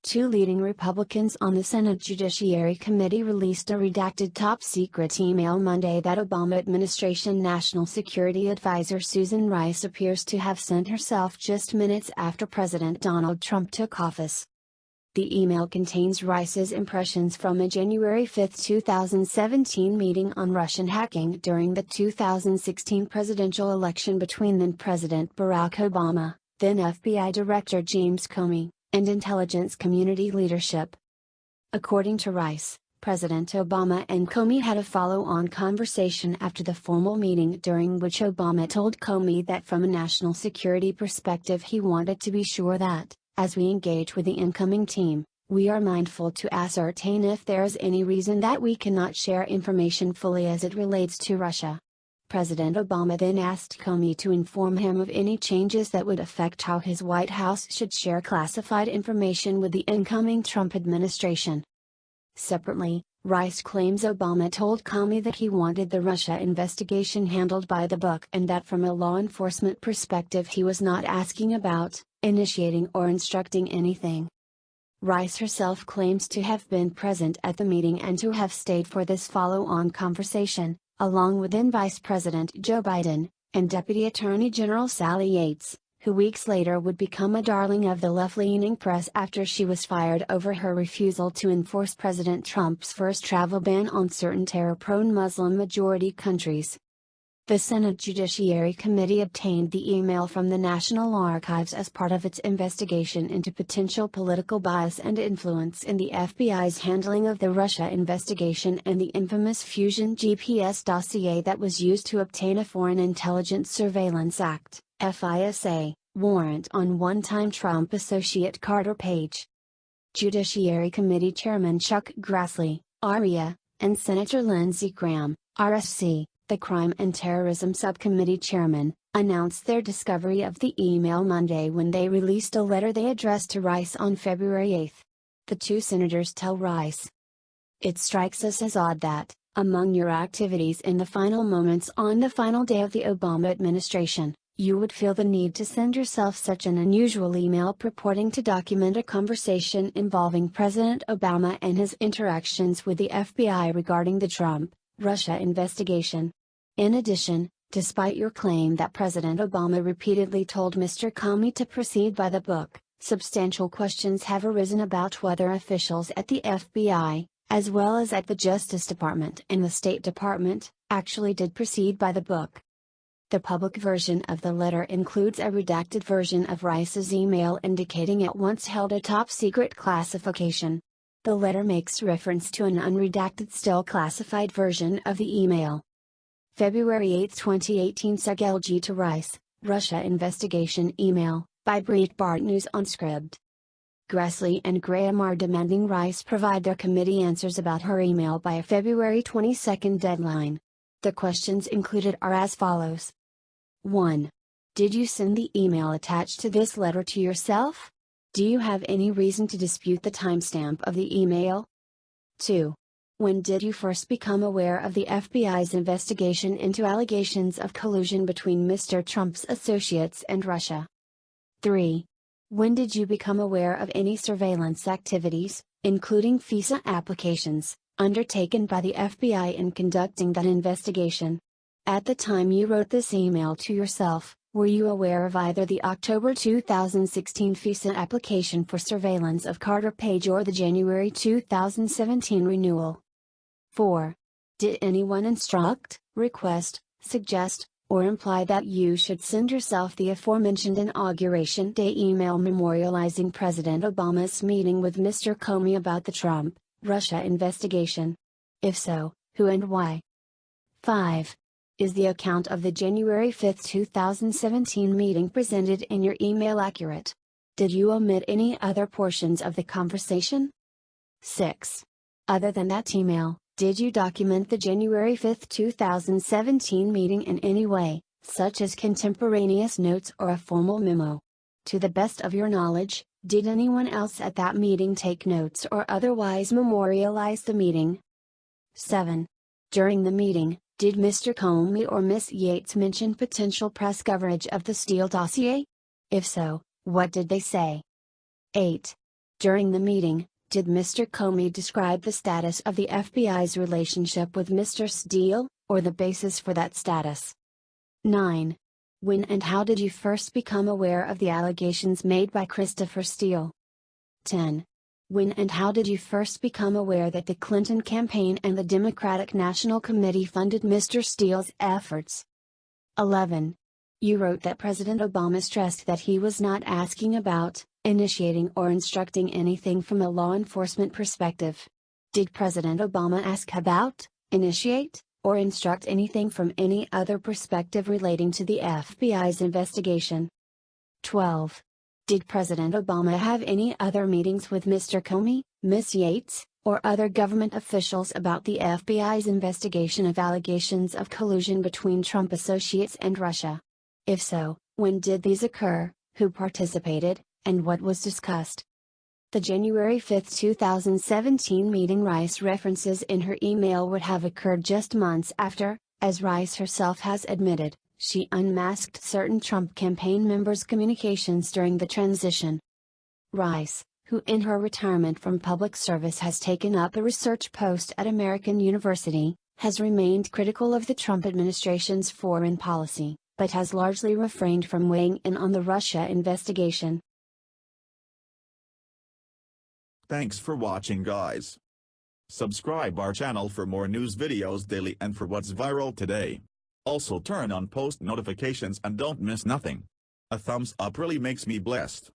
Two leading Republicans on the Senate Judiciary Committee released a redacted top-secret email Monday that Obama administration National Security Advisor Susan Rice appears to have sent herself just minutes after President Donald Trump took office. The email contains Rice's impressions from a January 5, 2017 meeting on Russian hacking during the 2016 presidential election between then-President Barack Obama, then FBI Director James Comey, and intelligence community leadership. According to Rice, President Obama and Comey had a follow-on conversation after the formal meeting during which Obama told Comey that from a national security perspective he wanted to be sure that, as we engage with the incoming team, we are mindful to ascertain if there is any reason that we cannot share information fully as it relates to Russia. President Obama then asked Comey to inform him of any changes that would affect how his White House should share classified information with the incoming Trump administration. Separately, Rice claims Obama told Comey that he wanted the Russia investigation handled by the book and that from a law enforcement perspective he was not asking about, initiating or instructing anything. Rice herself claims to have been present at the meeting and to have stayed for this follow-on conversation, along with then Vice President Joe Biden, and Deputy Attorney General Sally Yates, who weeks later would become a darling of the left-leaning press after she was fired over her refusal to enforce President Trump's first travel ban on certain terror-prone Muslim-majority countries. The Senate Judiciary Committee obtained the email from the National Archives as part of its investigation into potential political bias and influence in the FBI's handling of the Russia investigation and the infamous Fusion GPS dossier that was used to obtain a Foreign Intelligence Surveillance Act (FISA) warrant on one-time Trump associate Carter Page. Judiciary Committee Chairman Chuck Grassley, RIA, and Senator Lindsey Graham, RSC, the Crime and Terrorism Subcommittee Chairman, announced their discovery of the email Monday when they released a letter they addressed to Rice on February 8. The two senators tell Rice, "It strikes us as odd that, among your activities in the final moments on the final day of the Obama administration, you would feel the need to send yourself such an unusual email purporting to document a conversation involving President Obama and his interactions with the FBI regarding the Trump, Russia investigation. In addition, despite your claim that President Obama repeatedly told Mr. Comey to proceed by the book, substantial questions have arisen about whether officials at the FBI, as well as at the Justice Department and the State Department, actually did proceed by the book." The public version of the letter includes a redacted version of Rice's email indicating it once held a top-secret classification. The letter makes reference to an unredacted still classified version of the email. February 8, 2018 Segelji to Rice, Russia investigation email, by Breitbart News on Scribd. Grassley and Graham are demanding Rice provide their committee answers about her email by a February 22 deadline. The questions included are as follows. 1. Did you send the email attached to this letter to yourself? Do you have any reason to dispute the timestamp of the email? 2. When did you first become aware of the FBI's investigation into allegations of collusion between Mr. Trump's associates and Russia? 3. When did you become aware of any surveillance activities, including FISA applications, undertaken by the FBI in conducting that investigation? At the time you wrote this email to yourself, were you aware of either the October 2016 FISA application for surveillance of Carter Page or the January 2017 renewal? 4. Did anyone instruct, request, suggest, or imply that you should send yourself the aforementioned Inauguration Day email memorializing President Obama's meeting with Mr. Comey about the Trump, Russia investigation? If so, who and why? 5. Is the account of the January 5, 2017 meeting presented in your email accurate? Did you omit any other portions of the conversation? 6. Other than that email, did you document the January 5, 2017 meeting in any way, such as contemporaneous notes or a formal memo? To the best of your knowledge, did anyone else at that meeting take notes or otherwise memorialize the meeting? 7. During the meeting, did Mr. Comey or Ms. Yates mention potential press coverage of the Steele dossier? If so, what did they say? 8. During the meeting, did Mr. Comey describe the status of the FBI's relationship with Mr. Steele, or the basis for that status? 9. When and how did you first become aware of the allegations made by Christopher Steele? 10. When and how did you first become aware that the Clinton campaign and the Democratic National Committee funded Mr. Steele's efforts? 11. You wrote that President Obama stressed that he was not asking about, initiating or instructing anything from a law enforcement perspective. Did President Obama ask about, initiate, or instruct anything from any other perspective relating to the FBI's investigation? 12. Did President Obama have any other meetings with Mr. Comey, Ms. Yates, or other government officials about the FBI's investigation of allegations of collusion between Trump associates and Russia? If so, when did these occur, who participated, and what was discussed? The January 5, 2017 meeting Rice references in her email would have occurred just months after, as Rice herself has admitted, she unmasked certain Trump campaign members' communications during the transition. Rice, who in her retirement from public service has taken up a research post at American University, has remained critical of the Trump administration's foreign policy, but has largely refrained from weighing in on the Russia investigation. Thanks for watching, guys. Subscribe our channel for more news videos daily and for what's viral today. Also turn on post notifications and don't miss nothing. A thumbs up really makes me blessed.